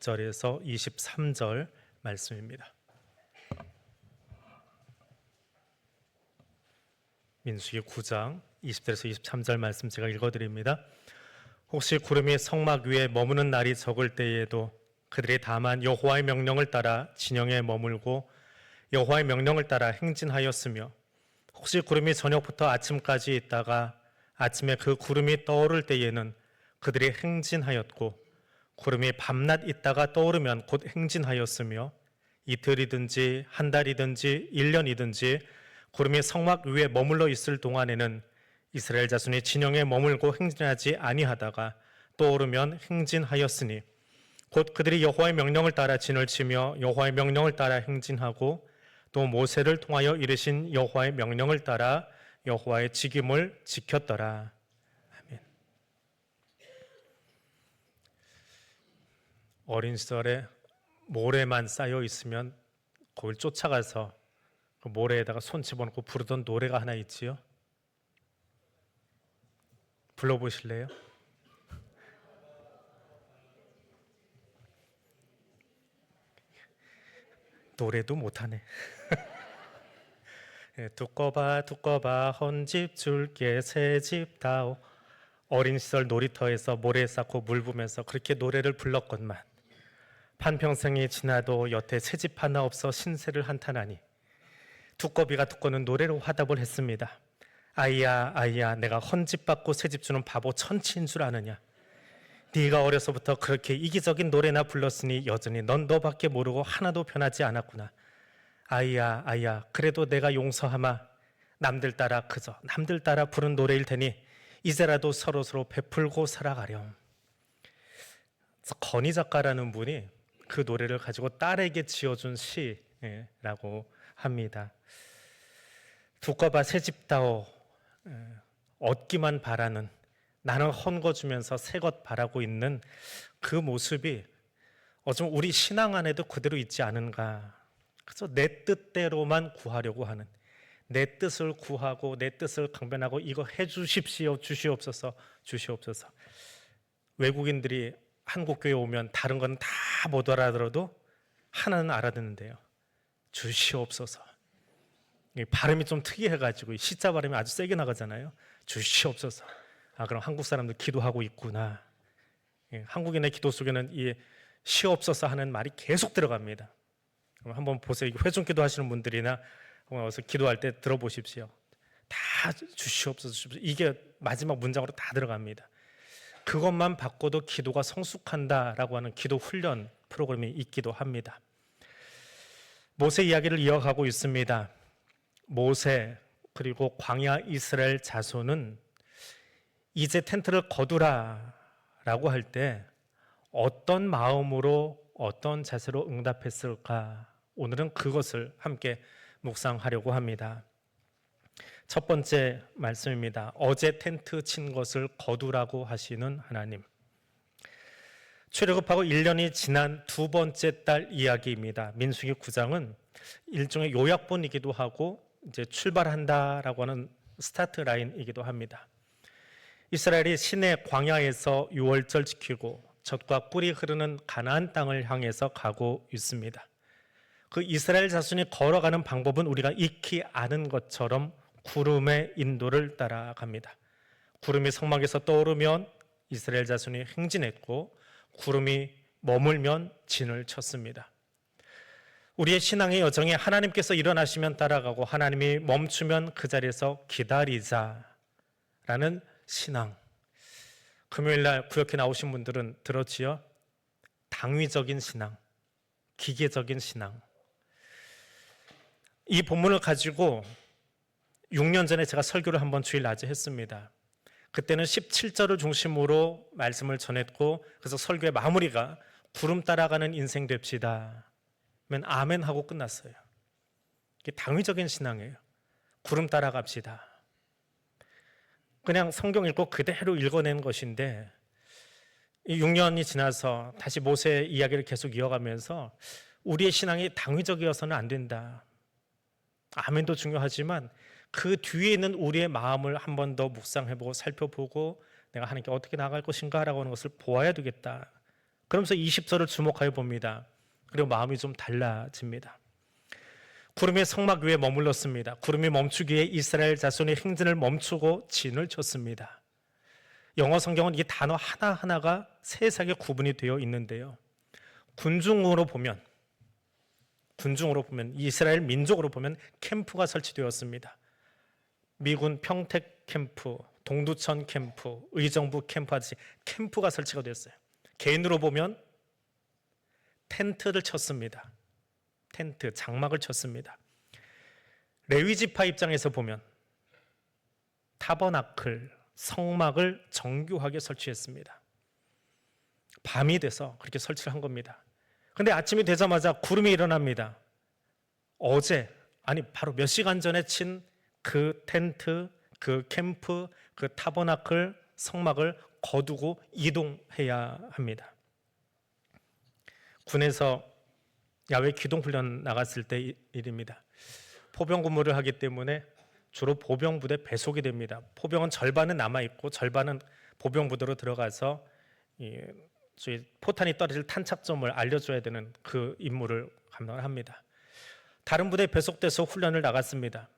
20절에서 23절 말씀입니다. 민수기 9장 20절에서 23절 말씀 제가 읽어드립니다. 혹시 구름이 성막 위에 머무는 날이 적을 때에도 그들이 다만 여호와의 명령을 따라 진영에 머물고 여호와의 명령을 따라 행진하였으며, 혹시 구름이 저녁부터 아침까지 있다가 아침에 그 구름이 떠오를 때에는 그들이 행진하였고, 구름이 밤낮 있다가 떠오르면 곧 행진하였으며, 이틀이든지 한 달이든지 1년이든지 구름이 성막 위에 머물러 있을 동안에는 이스라엘 자손이 진영에 머물고 행진하지 아니하다가 떠오르면 행진하였으니, 곧 그들이 여호와의 명령을 따라 진을 치며 여호와의 명령을 따라 행진하고 또 모세를 통하여 이르신 여호와의 명령을 따라 여호와의 직임을 지켰더라. 아멘. 어린 시절에 모래만 쌓여 있으면 거길 쫓아가서 그 모래에다가 손 집어넣고 부르던 노래가 하나 있지요. 불러보실래요? 노래도 못하네. 두꺼봐 두꺼봐 헌집 줄게 새집 다오. 어린 시절 놀이터에서 모래 쌓고 물 부면서 그렇게 노래를 불렀건만 반평생이 지나도 여태 새집 하나 없어 신세를 한탄하니 두꺼비가 두꺼는 노래로 화답을 했습니다. 아이야 아이야, 내가 헌집 받고 새집 주는 바보 천치인 줄 아느냐. 네가 어려서부터 그렇게 이기적인 노래나 불렀으니 여전히 넌 너밖에 모르고 하나도 변하지 않았구나. 아이야 아이야, 그래도 내가 용서하마. 남들 따라 그저 남들 따라 부른 노래일 테니 이제라도 서로서로 베풀고 살아가렴. 건희 작가라는 분이 그 노래를 가지고 딸에게 지어준 시라고 합니다. 두꺼봐 새집다오, 얻기만 바라는, 나는 헌거주면서 새 것 바라고 있는 그 모습이 어쩌면 우리 신앙 안에도 그대로 있지 않은가. 그래서 내 뜻대로만 구하려고 하는, 내 뜻을 구하고 내 뜻을 강변하고 이거 해주십시오, 주시옵소서, 주시옵소서. 외국인들이 한국 교회 오면 다른 건 다 못 알아들어도 하나는 알아듣는데요. 주시옵소서. 발음이 좀 특이해가지고 시자 발음이 아주 세게 나가잖아요. 주시옵소서. 아, 그럼 한국 사람들 기도하고 있구나. 한국인의 기도 속에는 이 시옵소서 하는 말이 계속 들어갑니다. 그럼 한번 보세요. 회중기도 하시는 분들이나 어서 기도할 때 들어보십시오. 다 주시옵소서, 주시옵소서. 이게 마지막 문장으로 다 들어갑니다. 그것만 바꿔도 기도가 성숙한다라고 하는 기도 훈련 프로그램이 있기도 합니다. 모세 이야기를 이어가고 있습니다. 모세 그리고 광야 이스라엘 자손은 이제 텐트를 거두라 라고 할 때 어떤 마음으로 어떤 자세로 응답했을까? 오늘은 그것을 함께 묵상하려고 합니다. 첫 번째 말씀입니다. 어제 텐트 친 것을 거두라고 하시는 하나님. 출애굽하고 1년이 지난 두 번째 달 이야기입니다. 민수기 9장은 일종의 요약본이기도 하고 이제 출발한다라고 하는 스타트 라인이기도 합니다. 이스라엘이 시내 광야에서 유월절 지키고 젖과 꿀이 흐르는 가나안 땅을 향해서 가고 있습니다. 그 이스라엘 자손이 걸어가는 방법은 우리가 익히 아는 것처럼 구름의 인도를 따라갑니다. 구름이 성막에서 떠오르면 이스라엘 자손이 행진했고 구름이 머물면 진을 쳤습니다. 우리의 신앙의 여정에 하나님께서 일어나시면 따라가고 하나님이 멈추면 그 자리에서 기다리자라는 신앙. 금요일날 구역에 나오신 분들은 들었지요? 당위적인 신앙, 기계적인 신앙. 이 본문을 가지고 6년 전에 제가 설교를 한번 주일 낮에 했습니다. 그때는 17절을 중심으로 말씀을 전했고, 그래서 설교의 마무리가 구름 따라가는 인생 됩시다 면 아멘 하고 끝났어요. 이게 당위적인 신앙이에요. 구름 따라갑시다. 그냥 성경 읽고 그대로 읽어낸 것인데, 이 6년이 지나서 다시 모세 이야기를 계속 이어가면서 우리의 신앙이 당위적이어서는 안 된다. 아멘도 중요하지만 그 뒤에 있는 우리의 마음을 한 번 더 묵상해보고 살펴보고 내가 하나님께 어떻게 나아갈 것인가 라고 하는 것을 보아야 되겠다. 그러면서 20절을 주목하여 봅니다. 그리고 마음이 좀 달라집니다. 구름이 성막 위에 머물렀습니다. 구름이 멈추기에 이스라엘 자손이 행진을 멈추고 진을 쳤습니다. 영어 성경은 이 단어 하나하나가 세세하게 구분이 되어 있는데요. 군중으로 보면 이스라엘 민족으로 보면 캠프가 설치되었습니다. 미군 평택 캠프, 동두천 캠프, 의정부 캠프 하듯이 캠프가 설치가 되었어요. 개인으로 보면 텐트를 쳤습니다. 텐트, 장막을 쳤습니다. 레위 지파 입장에서 보면 타버나클, 성막을 정교하게 설치했습니다. 밤이 돼서 그렇게 설치를 한 겁니다. 근데 아침이 되자마자 구름이 일어납니다. 바로 몇 시간 전에 친 그 텐트, 그 캠프, 그 타버나클, 성막을 거두고 이동해야 합니다. 군에서 야외 기동훈련 나갔을 때 일입니다. 포병 근무를 하기 때문에 주로 보병 부대 배속이 됩니다. 포병은 절반은 남아있고 절반은 보병 부대로 들어가서 저희 포탄이 떨어질 탄착점을 알려줘야 되는 그 임무를 감당을 합니다. 다른 부대에 배속돼서 훈련을 나갔습니다.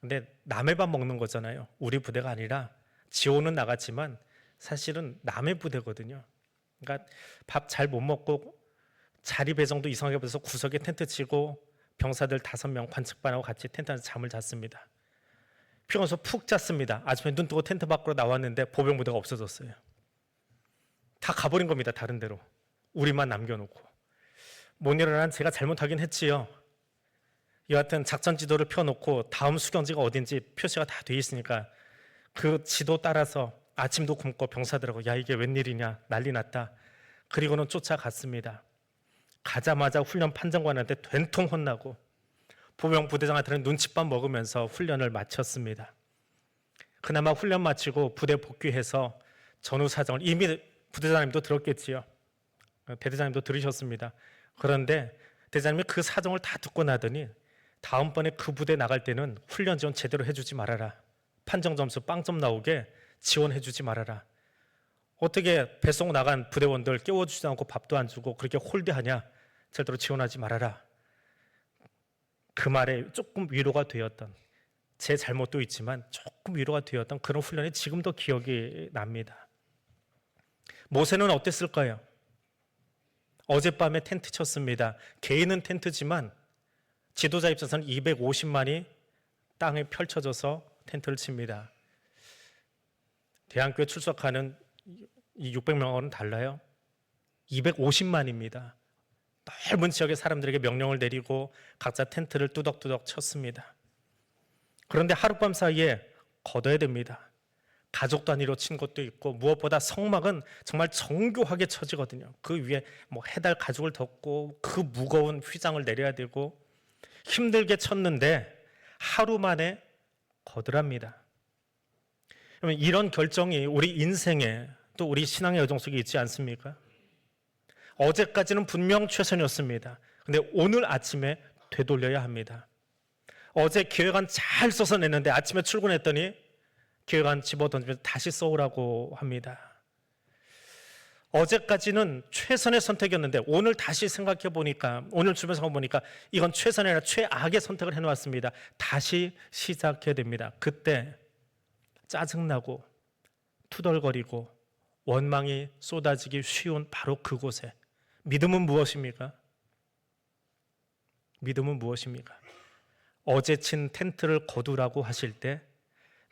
근데 남의 밥 먹는 거잖아요. 우리 부대가 아니라 지원은 나갔지만 사실은 남의 부대거든요. 그러니까 밥 잘 못 먹고 자리 배정도 이상하게 돼서 구석에 텐트 치고 병사들 5명 관측반하고 같이 텐트 안에서 잠을 잤습니다. 피곤해서 푹 잤습니다. 아침에 눈 뜨고 텐트 밖으로 나왔는데 보병 부대가 없어졌어요. 다 가버린 겁니다. 다른 데로. 우리만 남겨놓고. 못 일어난 제가 잘못하긴 했지요. 여하튼 작전 지도를 펴놓고 다음 수경지가 어딘지 표시가 다 돼 있으니까 그 지도 따라서 아침도 굶고 병사들하고 야 이게 웬일이냐 난리 났다. 그리고는 쫓아갔습니다. 가자마자 훈련 판정관한테 된통 혼나고 보병 부대장한테는 눈칫밥 먹으면서 훈련을 마쳤습니다. 그나마 훈련 마치고 부대 복귀해서 전후 사정을 이미 부대장님도 들었겠지요. 대대장님도 들으셨습니다. 그런데 대장님이 그 사정을 다 듣고 나더니 다음번에 그 부대 나갈 때는 훈련 지원 제대로 해주지 말아라. 판정 점수 빵점 나오게 지원해주지 말아라. 어떻게 배송 나간 부대원들 깨워주지 않고 밥도 안 주고 그렇게 홀대하냐. 절대로 지원하지 말아라. 그 말에 조금 위로가 되었던, 제 잘못도 있지만 조금 위로가 되었던 그런 훈련이 지금도 기억이 납니다. 모세는 어땠을까요? 어젯밤에 텐트 쳤습니다. 개인은 텐트지만 지도자 입장에서는 250만이 땅에 펼쳐져서 텐트를 칩니다. 대한교회 출석하는 이 600명하고는 달라요. 250만입니다. 넓은 지역의 사람들에게 명령을 내리고 각자 텐트를 뚜덕뚜덕 쳤습니다. 그런데 하룻밤 사이에 걷어야 됩니다. 가족 단위로 친 것도 있고 무엇보다 성막은 정말 정교하게 쳐지거든요. 그 위에 해달 가죽을 덮고 그 무거운 휘장을 내려야 되고 힘들게 쳤는데 하루 만에 거들합니다. 그러면 이런 결정이 우리 인생에 또 우리 신앙의 여정 속에 있지 않습니까? 어제까지는 분명 최선이었습니다. 근데 오늘 아침에 되돌려야 합니다. 어제 계획안 잘 써서 냈는데 아침에 출근했더니 계획안 집어던지면서 다시 써오라고 합니다. 어제까지는 최선의 선택이었는데 오늘 다시 생각해 보니까, 오늘 주변 상황 보니까 이건 최선이 아니라 최악의 선택을 해놓았습니다. 다시 시작해야 됩니다. 그때 짜증나고 투덜거리고 원망이 쏟아지기 쉬운 바로 그곳에 믿음은 무엇입니까? 믿음은 무엇입니까? 어제 친 텐트를 거두라고 하실 때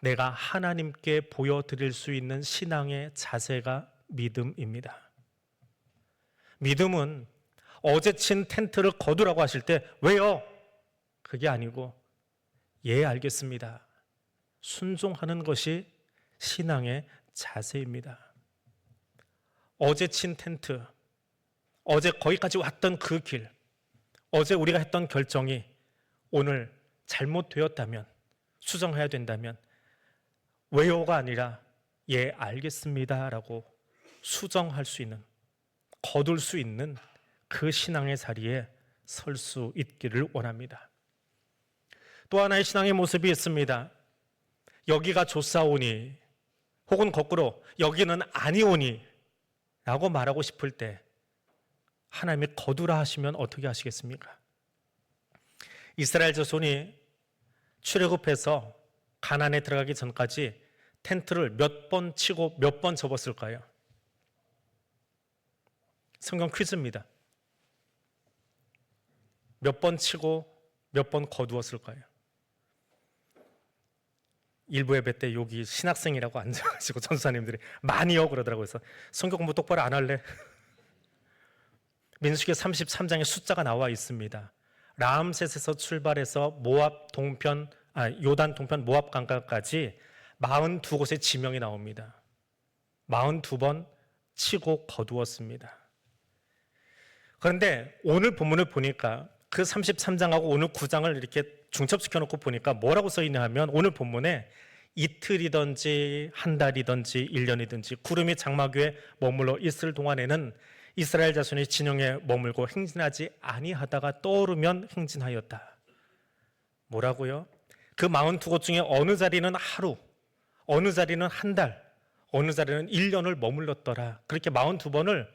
내가 하나님께 보여드릴 수 있는 신앙의 자세가 믿음입니다. 믿음은 어제 친 텐트를 거두라고 하실 때 왜요? 그게 아니고 예 알겠습니다. 순종하는 것이 신앙의 자세입니다. 어제 친 텐트, 어제 거기까지 왔던 그 길, 어제 우리가 했던 결정이 오늘 잘못되었다면, 수정해야 된다면 왜요가 아니라 예 알겠습니다 라고 수정할 수 있는, 거둘 수 있는 그 신앙의 자리에 설 수 있기를 원합니다. 또 하나의 신앙의 모습이 있습니다. 여기가 좋사오니 혹은 거꾸로 여기는 아니오니 라고 말하고 싶을 때 하나님이 거두라 하시면 어떻게 하시겠습니까? 이스라엘 자손이 출애굽해서 가나안에 들어가기 전까지 텐트를 몇 번 치고 몇 번 접었을까요? 성경 퀴즈입니다. 몇 번 치고 몇 번 거두었을까요? 일부 예배 때 여기 신학생이라고 앉아가지고 전사님들이 많이요 그러더라고요. 그래서 성경 공부 똑바로 안 할래? 민수기 33장에 숫자가 나와 있습니다. 라암셋에서 출발해서 요단 동편 모압 강가까지 42곳의 지명이 나옵니다. 42번 치고 거두었습니다. 그런데 오늘 본문을 보니까 그 33장하고 오늘 9장을 이렇게 중첩시켜 놓고 보니까 뭐라고 써 있냐 하면 오늘 본문에 이틀이든지 한 달이든지 1년이든지 구름이 장막 위에 머물러 있을 동안에는 이스라엘 자손이 진영에 머물고 행진하지 아니하다가 떠오르면 행진하였다. 뭐라고요? 그 42곳 중에 어느 자리는 하루, 어느 자리는 한 달, 어느 자리는 1년을 머물렀더라. 그렇게 42번을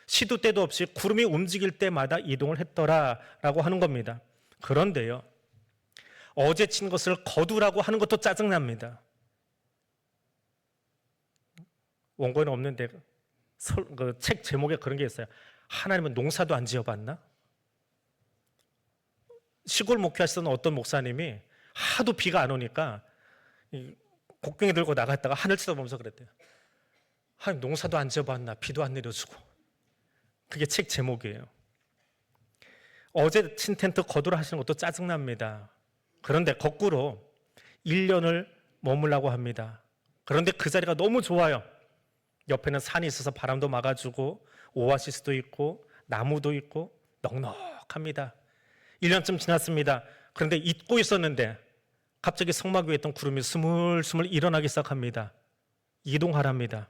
시도 때도 없이 구름이 움직일 때마다 이동을 했더라라고 하는 겁니다. 그런데요, 어제 친 것을 거두라고 하는 것도 짜증납니다. 원고에는 없는데 그 책 제목에 그런 게 있어요. 하나님은 농사도 안 지어봤나? 시골 목회하시던 어떤 목사님이 하도 비가 안 오니까 곡괭이 들고 나갔다가 하늘 쳐다보면서 그랬대요. 하나님 농사도 안 지어봤나? 비도 안 내려주고. 그게 책 제목이에요. 어제 친 텐트 거두라 하시는 것도 짜증납니다. 그런데 거꾸로 1년을 머물라고 합니다. 그런데 그 자리가 너무 좋아요. 옆에는 산이 있어서 바람도 막아주고 오아시스도 있고 나무도 있고 넉넉합니다. 1년쯤 지났습니다. 그런데 잊고 있었는데 갑자기 성막 위에 있던 구름이 스물스물 일어나기 시작합니다. 이동하랍니다.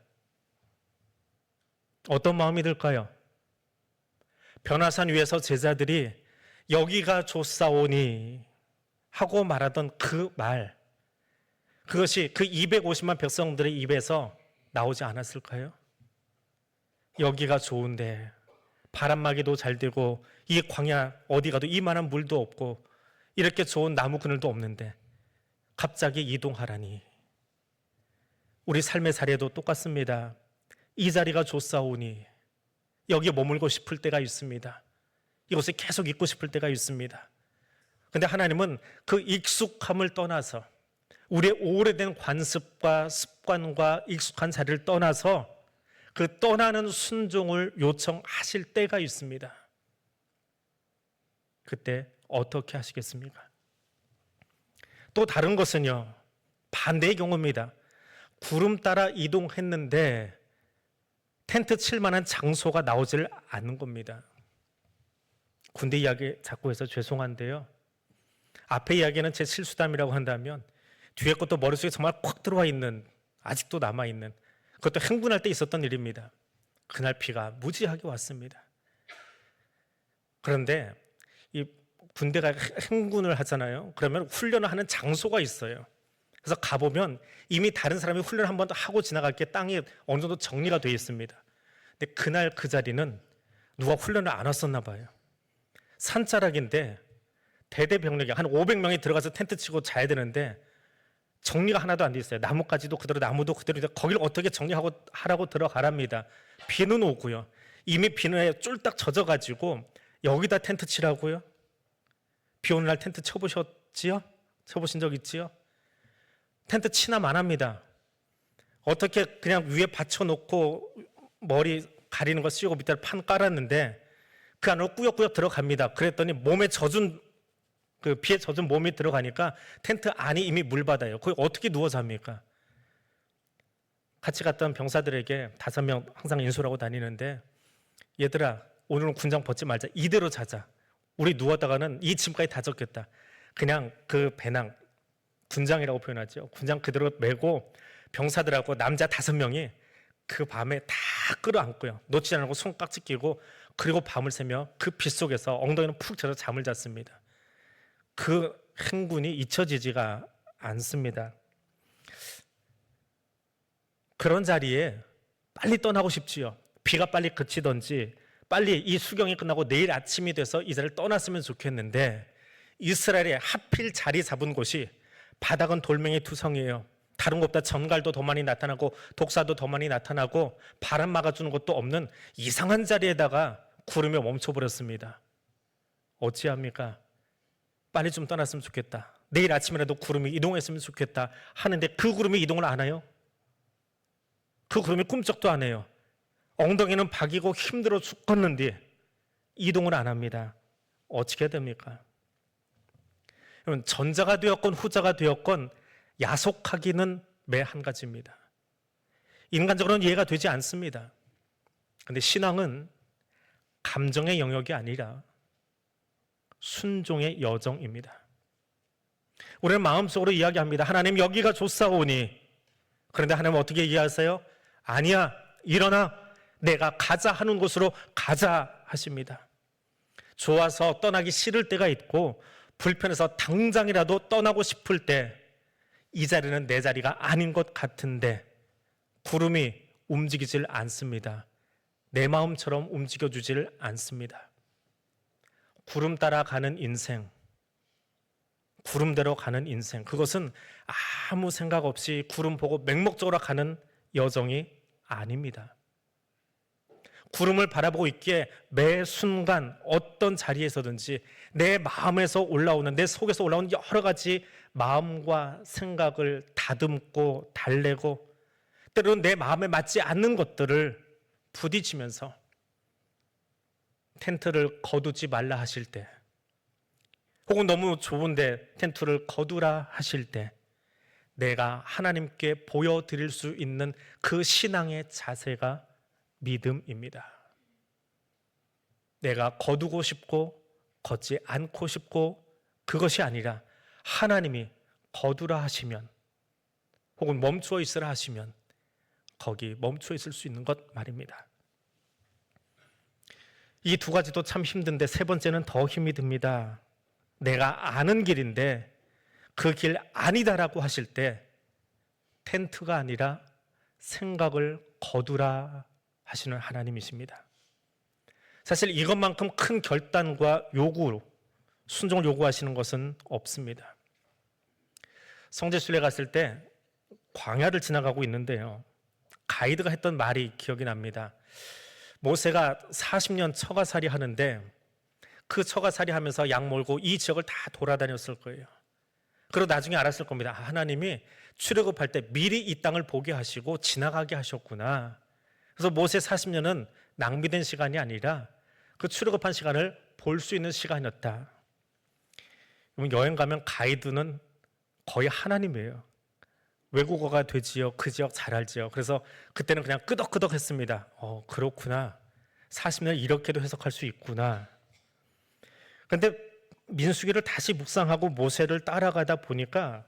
어떤 마음이 들까요? 변화산 위에서 제자들이 여기가 좋사오니 하고 말하던 그 말, 그것이 그 250만 백성들의 입에서 나오지 않았을까요? 여기가 좋은데 바람막이도 잘 되고 이 광야 어디 가도 이만한 물도 없고 이렇게 좋은 나무 그늘도 없는데 갑자기 이동하라니. 우리 삶의 사례도 똑같습니다. 이 자리가 좋사오니 여기에 머물고 싶을 때가 있습니다. 이곳에 계속 있고 싶을 때가 있습니다. 그런데 하나님은 그 익숙함을 떠나서 우리의 오래된 관습과 습관과 익숙한 자리를 떠나서 그 떠나는 순종을 요청하실 때가 있습니다. 그때 어떻게 하시겠습니까? 또 다른 것은요, 반대의 경우입니다. 구름 따라 이동했는데 텐트 칠 만한 장소가 나오질 않는 겁니다. 군대 이야기 자꾸 해서 죄송한데요, 앞에 이야기는 제 실수담이라고 한다면 뒤에 것도 머릿속에 정말 콱 들어와 있는, 아직도 남아있는, 그것도 행군할 때 있었던 일입니다. 그날 비가 무지하게 왔습니다. 그런데 이 군대가 행군을 하잖아요. 그러면 훈련을 하는 장소가 있어요. 그래서 가보면 이미 다른 사람이 훈련을 한 번 더 하고 지나갈 게 땅에 어느 정도 정리가 되어 있습니다. 근데 그날 그 자리는 누가 훈련을 안 왔었나 봐요. 산자락인데 대대병력이 한 500명이 들어가서 텐트 치고 자야 되는데 정리가 하나도 안 돼 있어요. 나뭇가지도 그대로, 나무도 그대로. 거길 어떻게 정리하고 하라고 들어가랍니다. 비는 오고요. 이미 비는 쫄딱 젖어가지고 여기다 텐트 치라고요? 비 오는 날 텐트 쳐보셨지요? 쳐보신 적 있지요? 텐트 치나 만합니다. 어떻게 그냥 위에 받쳐놓고 머리 가리는 거 씌우고 밑에 판 깔았는데 그 안으로 꾸역꾸역 들어갑니다. 그랬더니 몸에 젖은, 그 비에 젖은 몸이 들어가니까 텐트 안이 이미 물바다예요. 거기 어떻게 누워 잡니까? 같이 갔던 병사들에게 5명 항상 인솔하고 다니는데, 얘들아 오늘은 군장 벗지 말자, 이대로 자자. 우리 누웠다가는 이 짐까지 다 젖겠다. 그냥 그 배낭, 군장이라고 표현하죠. 군장 그대로 메고 병사들하고 남자 5명이 그 밤에 다 끌어안고요. 놓치지 않고 손깍지 끼고, 그리고 밤을 새며 그 빛 속에서 엉덩이는 푹 들어 잠을 잤습니다. 그 행군이 잊혀지지가 않습니다. 그런 자리에 빨리 떠나고 싶지요. 비가 빨리 그치든지 빨리 이 수경이 끝나고 내일 아침이 돼서 이 자리를 떠났으면 좋겠는데 이스라엘에 하필 자리 잡은 곳이 바닥은 돌멩이 투성이에요. 다른 것보다 전갈도 더 많이 나타나고 독사도 더 많이 나타나고 바람 막아주는 것도 없는 이상한 자리에다가 구름이 멈춰버렸습니다. 어찌합니까? 빨리 좀 떠났으면 좋겠다. 내일 아침이라도 구름이 이동했으면 좋겠다 하는데 그 구름이 이동을 안 해요. 그 구름이 꿈쩍도 안 해요. 엉덩이는 박이고 힘들어 죽겠는데 이동을 안 합니다. 어떻게 됩니까? 여러분, 전자가 되었건 후자가 되었건 야속하기는 매 한 가지입니다. 인간적으로는 이해가 되지 않습니다. 그런데 신앙은 감정의 영역이 아니라 순종의 여정입니다. 우리는 마음속으로 이야기합니다. 하나님, 여기가 좋사오니. 그런데 하나님 어떻게 이해하세요? 아니야, 일어나, 내가 가자 하는 곳으로 가자 하십니다. 좋아서 떠나기 싫을 때가 있고 불편해서 당장이라도 떠나고 싶을 때 이 자리는 내 자리가 아닌 것 같은데 구름이 움직이질 않습니다. 내 마음처럼 움직여주질 않습니다. 구름 따라 가는 인생, 구름대로 가는 인생, 그것은 아무 생각 없이 구름 보고 맹목적으로 가는 여정이 아닙니다. 구름을 바라보고 있기에 매 순간 어떤 자리에서든지 내 마음에서 올라오는, 내 속에서 올라오는 여러 가지 마음과 생각을 다듬고 달래고 때로는 내 마음에 맞지 않는 것들을 부딪히면서 텐트를 거두지 말라 하실 때, 혹은 너무 좋은데 텐트를 거두라 하실 때 내가 하나님께 보여드릴 수 있는 그 신앙의 자세가 믿음입니다. 내가 거두고 싶고 걷지 않고 싶고 그것이 아니라 하나님이 거두라 하시면, 혹은 멈추어 있으라 하시면 거기 멈추어 있을 수 있는 것 말입니다. 이 두 가지도 참 힘든데 세 번째는 더 힘이 듭니다. 내가 아는 길인데 그 길 아니다라고 하실 때 텐트가 아니라 생각을 거두라 하시는 하나님이십니다. 사실 이것만큼 큰 결단과 요구, 순종을 요구하시는 것은 없습니다. 성지순례 갔을 때 광야를 지나가고 있는데요, 가이드가 했던 말이 기억이 납니다. 모세가 40년 처가살이 하는데 그 처가살이 하면서 양 몰고 이 지역을 다 돌아다녔을 거예요. 그리고 나중에 알았을 겁니다. 하나님이 출애굽할 때 미리 이 땅을 보게 하시고 지나가게 하셨구나. 그래서 모세 40년은 낭비된 시간이 아니라 그 출애굽한 시간을 볼 수 있는 시간이었다. 여행 가면 가이드는 거의 하나님이에요. 외국어가 되지요. 그 지역 잘 알지요. 그래서 그때는 그냥 끄덕끄덕 했습니다. 그렇구나. 40년 이렇게도 해석할 수 있구나. 그런데 민수기를 다시 묵상하고 모세를 따라가다 보니까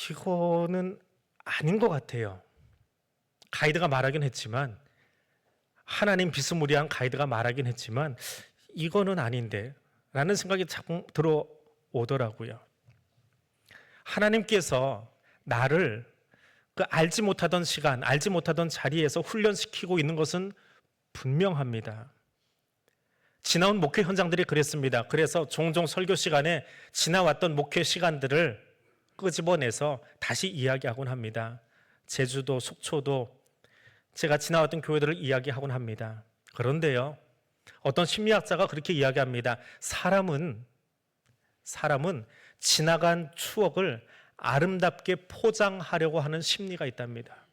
이거는 아닌 것 같아요. 가이드가 말하긴 했지만, 하나님 비스무리한 가이드가 말하긴 했지만 이거는 아닌데 라는 생각이 자꾸 들어오더라고요. 하나님께서 나를 그 알지 못하던 시간, 알지 못하던 자리에서 훈련시키고 있는 것은 분명합니다. 지나온 목회 현장들이 그랬습니다. 그래서 종종 설교 시간에 지나왔던 목회 시간들을 끄집어내서 다시 이야기하곤 합니다. 제주도, 속초도 제가 지나왔던 교회들을 이야기하곤 합니다. 그런데요, 어떤 심리학자가 그렇게 이야기합니다. 사람은 지나간 추억을 아름답게 포장하려고 하는 심리가 있답니다.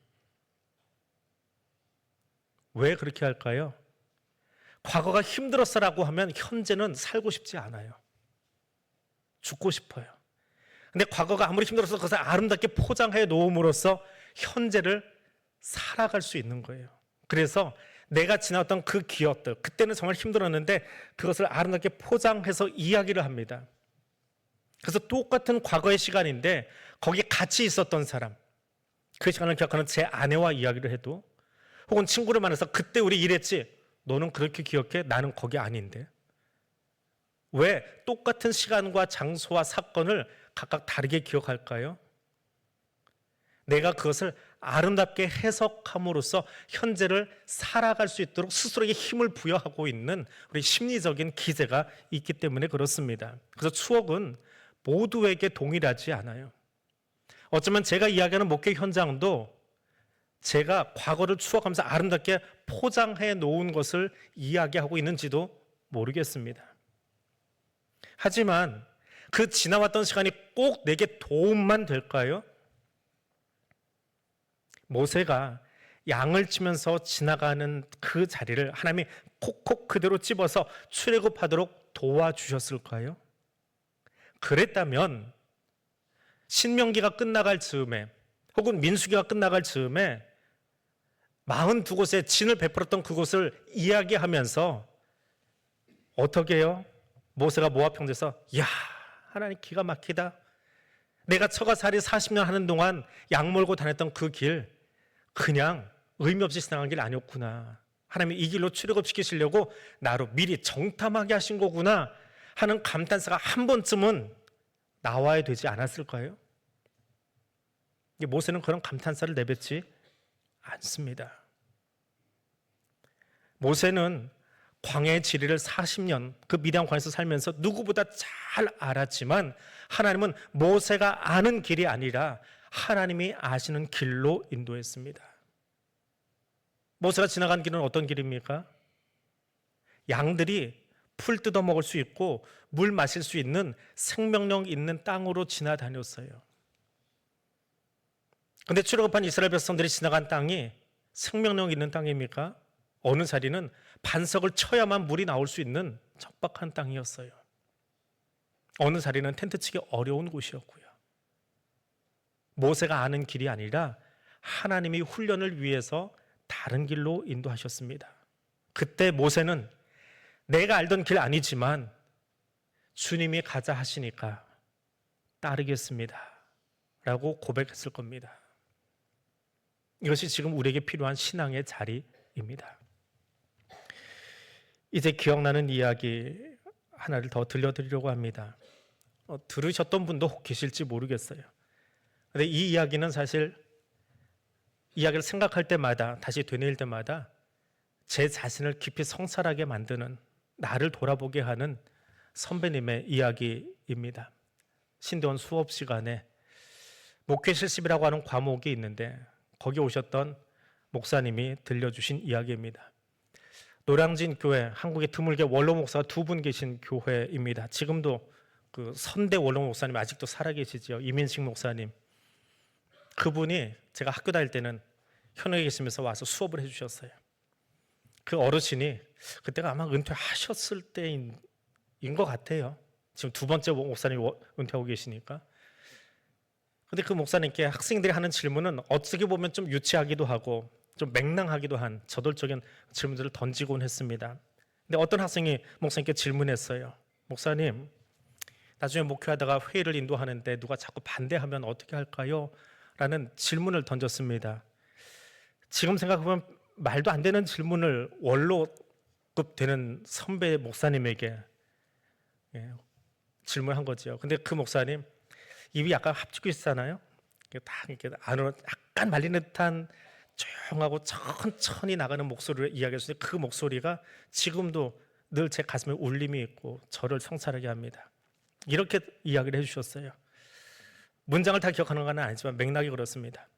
왜 그렇게 할까요? 과거가 힘들었어라고 하면 현재는 살고 싶지 않아요. 죽고 싶어요. 근데 과거가 아무리 힘들어서 그것을 아름답게 포장해 놓음으로써 현재를 살아갈 수 있는 거예요. 그래서 내가 지나왔던 그 기억들, 그때는 정말 힘들었는데 그것을 아름답게 포장해서 이야기를 합니다. 그래서 똑같은 과거의 시간인데 거기에 같이 있었던 사람, 그 시간을 기억하는 제 아내와 이야기를 해도, 혹은 친구를 만나서 그때 우리 이랬지, 너는 그렇게 기억해? 나는 거기 아닌데. 왜 똑같은 시간과 장소와 사건을 각각 다르게 기억할까요? 내가 그것을 아름답게 해석함으로써 현재를 살아갈 수 있도록 스스로에게 힘을 부여하고 있는 우리 심리적인 기제가 있기 때문에 그렇습니다. 그래서 추억은 모두에게 동일하지 않아요. 어쩌면 제가 이야기하는 목회 현장도 제가 과거를 추억하면서 아름답게 포장해 놓은 것을 이야기하고 있는지도 모르겠습니다. 하지만 그 지나왔던 시간이 꼭 내게 도움만 될까요? 모세가 양을 치면서 지나가는 그 자리를 하나님이 콕콕 그대로 집어서 출애굽하도록 도와주셨을까요? 그랬다면 신명기가 끝나갈 즈음에 혹은 민수기가 끝나갈 즈음에 42곳에 진을 베풀었던 그곳을 이야기하면서 어떻게 해요? 모세가 모압 평지에서 야 하나님 기가 막히다. 내가 처가살이 40년 하는 동안 양 몰고 다녔던 그 길 그냥 의미 없이 지나간 길 아니었구나. 하나님이 이 길로 출애굽시키시려고 나로 미리 정탐하게 하신 거구나 하는 감탄사가 한 번쯤은 나와야 되지 않았을까요? 모세는 그런 감탄사를 내뱉지 않습니다. 모세는 광야의 지리를 40년 그 미디안 광야에서 살면서 누구보다 잘 알았지만 하나님은 모세가 아는 길이 아니라 하나님이 아시는 길로 인도했습니다. 모세가 지나간 길은 어떤 길입니까? 양들이 풀 뜯어 먹을 수 있고 물 마실 수 있는 생명력 있는 땅으로 지나다녔어요. 그런데 출애굽한 이스라엘 백성들이 지나간 땅이 생명력 있는 땅입니까? 어느 자리는 반석을 쳐야만 물이 나올 수 있는 척박한 땅이었어요. 어느 자리는 텐트 치기 어려운 곳이었고요. 모세가 아는 길이 아니라 하나님이 훈련을 위해서 다른 길로 인도하셨습니다. 그때 모세는 내가 알던 길 아니지만 주님이 가자 하시니까 따르겠습니다 라고 고백했을 겁니다. 이것이 지금 우리에게 필요한 신앙의 자리입니다. 이제 기억나는 이야기 하나를 더 들려드리려고 합니다. 들으셨던 분도 혹 계실지 모르겠어요. 그런데 이 이야기는 사실 이야기를 생각할 때마다 다시 되뇌일 때마다 제 자신을 깊이 성찰하게 만드는 나를 돌아보게 하는 선배님의 이야기입니다. 신대원 수업 시간에 목회 실습이라고 하는 과목이 있는데 거기 오셨던 목사님이 들려주신 이야기입니다. 노량진 교회, 한국에 드물게 원로 목사가 2분 계신 교회입니다. 지금도 그 선대 원로 목사님 아직도 살아계시지요. 이민식 목사님. 그분이 제가 학교 다닐 때는 현역에 계시면서 와서 수업을 해주셨어요. 그 어르신이 그때가 아마 은퇴하셨을 때인 것 같아요. 지금 2번째 목사님이 은퇴하고 계시니까. 근데 그 목사님께 학생들이 하는 질문은 어떻게 보면 좀 유치하기도 하고 좀 맹랑하기도 한 저돌적인 질문들을 던지곤 했습니다. 근데 어떤 학생이 목사님께 질문했어요. 목사님, 나중에 목회하다가 회의를 인도하는데 누가 자꾸 반대하면 어떻게 할까요? 라는 질문을 던졌습니다. 지금 생각해보면 말도 안 되는 질문을 원로급 되는 선배 목사님에게 질문한 거죠. 근데 그 목사님 입이 약간 합죽고 있잖아요. 딱 이렇게 안으로 약간 말리는 듯한 조용하고 천천히 나가는 목소리를 이야기했을 때 그 목소리가 지금도 늘 제 가슴에 울림이 있고 저를 성찰하게 합니다. 이렇게 이야기를 해주셨어요. 문장을 다 기억하는 건 아니지만 맥락이 그렇습니다.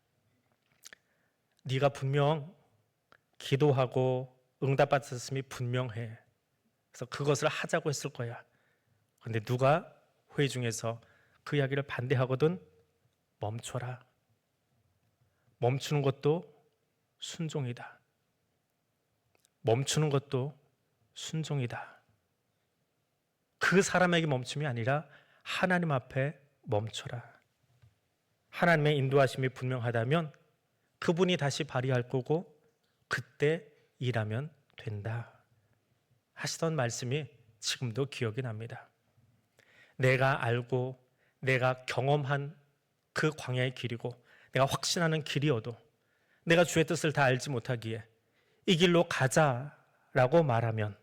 네가 분명 기도하고 응답받았음이 분명해. 그래서 그것을 하자고 했을 거야. 그런데 누가 회의 중에서 그 이야기를 반대하거든 멈춰라. 멈추는 것도 순종이다. 멈추는 것도 순종이다. 그 사람에게 멈춤이 아니라 하나님 앞에 멈춰라. 하나님의 인도하심이 분명하다면 그분이 다시 발휘할 거고 그때 일하면 된다 하시던 말씀이 지금도 기억이 납니다. 내가 알고 내가 경험한 그 광야의 길이고 내가 확신하는 길이어도 내가 주의 뜻을 다 알지 못하기에 이 길로 가자라고 말하면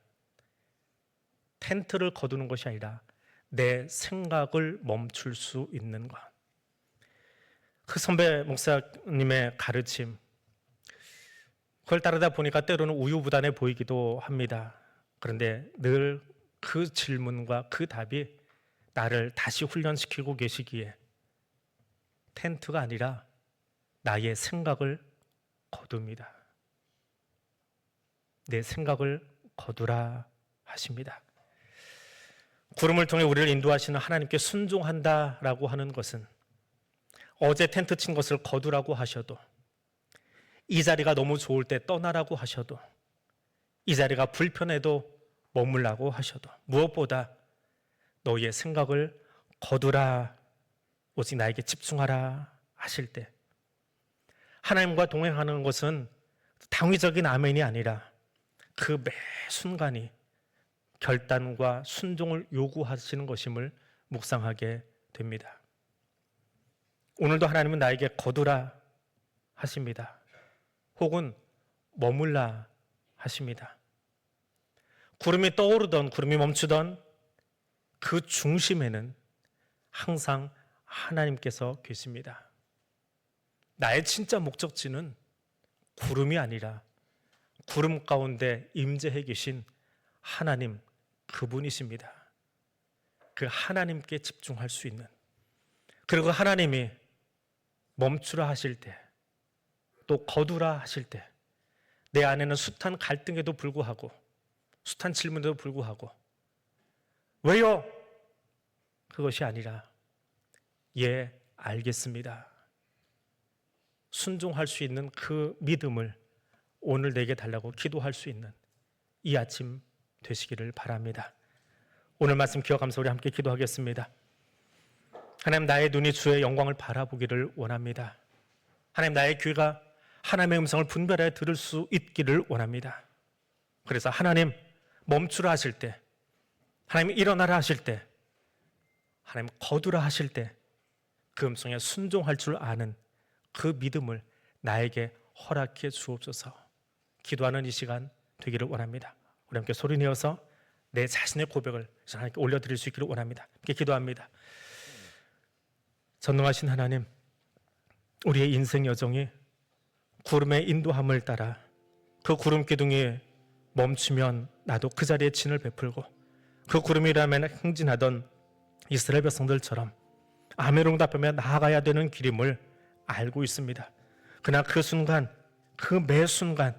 텐트를 거두는 것이 아니라 내 생각을 멈출 수 있는 것. 그 선배 목사님의 가르침, 그걸 따르다 보니까 때로는 우유부단해 보이기도 합니다. 그런데 늘 그 질문과 그 답이 나를 다시 훈련시키고 계시기에 텐트가 아니라 나의 생각을 거둡니다. 내 생각을 거두라 하십니다. 구름을 통해 우리를 인도하시는 하나님께 순종한다라고 하는 것은 어제 텐트 친 것을 거두라고 하셔도, 이 자리가 너무 좋을 때 떠나라고 하셔도, 이 자리가 불편해도 머물라고 하셔도, 무엇보다 너희의 생각을 거두라, 오직 나에게 집중하라 하실 때, 하나님과 동행하는 것은 당위적인 아멘이 아니라 그 매 순간이 결단과 순종을 요구하시는 것임을 묵상하게 됩니다. 오늘도 하나님은 나에게 거두라 하십니다. 혹은 머물라 하십니다. 구름이 떠오르던, 구름이 멈추던 그 중심에는 항상 하나님께서 계십니다. 나의 진짜 목적지는 구름이 아니라 구름 가운데 임재해 계신 하나님, 그분이십니다. 그 하나님께 집중할 수 있는, 그리고 하나님이 멈추라 하실 때, 또 거두라 하실 때, 내 안에는 숱한 갈등에도 불구하고, 숱한 질문에도 불구하고, 왜요? 그것이 아니라, 예, 알겠습니다. 순종할 수 있는 그 믿음을 오늘 내게 달라고 기도할 수 있는 이 아침 되시기를 바랍니다. 오늘 말씀 기억하면서 우리 함께 기도하겠습니다. 하나님, 나의 눈이 주의 영광을 바라보기를 원합니다. 하나님, 나의 귀가 하나님의 음성을 분별해 들을 수 있기를 원합니다. 그래서 하나님, 멈추라 하실 때, 하나님 일어나라 하실 때, 하나님 거두라 하실 때 그 음성에 순종할 줄 아는 그 믿음을 나에게 허락해 주옵소서. 기도하는 이 시간 되기를 원합니다. 우리 함께 소리 내어서 내 자신의 고백을 하나님께 올려드릴 수 있기를 원합니다. 함께 기도합니다. 전능하신 하나님, 우리의 인생 여정이 구름의 인도함을 따라 그 구름 기둥이 멈추면 나도 그 자리에 진을 베풀고, 그 구름이라면 행진하던 이스라엘 백성들처럼 아메롱답하며 나아가야 되는 길임을 알고 있습니다. 그러나 그 순간, 그 매 순간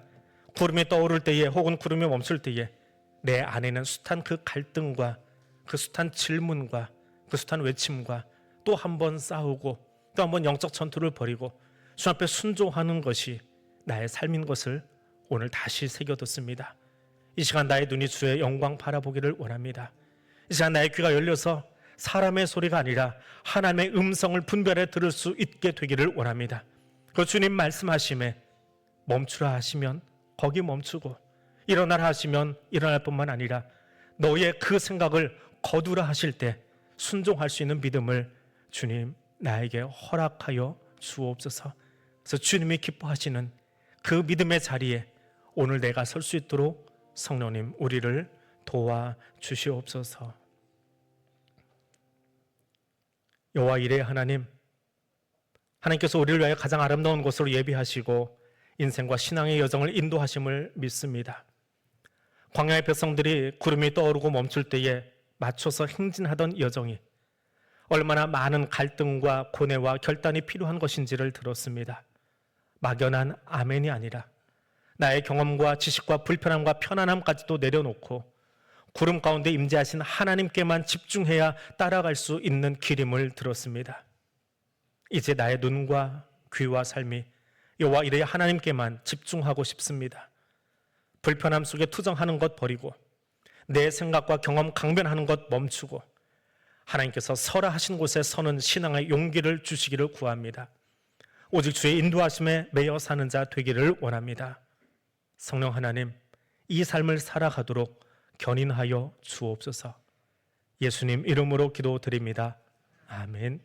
구름이 떠오를 때에 혹은 구름이 멈출 때에 내 안에는 숱한 그 갈등과 그 숱한 질문과 그 숱한 외침과 또 한 번 싸우고 또 한 번 영적 전투를 벌이고 주 앞에 순종하는 것이 나의 삶인 것을 오늘 다시 새겨뒀습니다. 이 시간 나의 눈이 주의 영광 바라보기를 원합니다. 이 시간 나의 귀가 열려서 사람의 소리가 아니라 하나님의 음성을 분별해 들을 수 있게 되기를 원합니다. 그 주님 말씀하심에 멈추라 하시면 거기 멈추고, 일어나라 하시면 일어날 뿐만 아니라 너의 그 생각을 거두라 하실 때 순종할 수 있는 믿음을 주님 나에게 허락하여 주옵소서. 그래서 주님이 기뻐하시는 그 믿음의 자리에 오늘 내가 설 수 있도록 성령님 우리를 도와주시옵소서. 여호와 이레 하나님, 하나님께서 우리를 위하여 가장 아름다운 곳으로 예비하시고 인생과 신앙의 여정을 인도하심을 믿습니다. 광야의 백성들이 구름이 떠오르고 멈출 때에 맞춰서 행진하던 여정이 얼마나 많은 갈등과 고뇌와 결단이 필요한 것인지를 들었습니다. 막연한 아멘이 아니라 나의 경험과 지식과 불편함과 편안함까지도 내려놓고 구름 가운데 임재하신 하나님께만 집중해야 따라갈 수 있는 길임을 들었습니다. 이제 나의 눈과 귀와 삶이 여호와 이레 하나님께만 집중하고 싶습니다. 불편함 속에 투정하는 것 버리고 내 생각과 경험 강변하는 것 멈추고 하나님께서 서라 하신 곳에 서는 신앙의 용기를 주시기를 구합니다. 오직 주의 인도하심에 매여 사는 자 되기를 원합니다. 성령 하나님, 이 삶을 살아가도록 견인하여 주옵소서. 예수님 이름으로 기도드립니다. 아멘.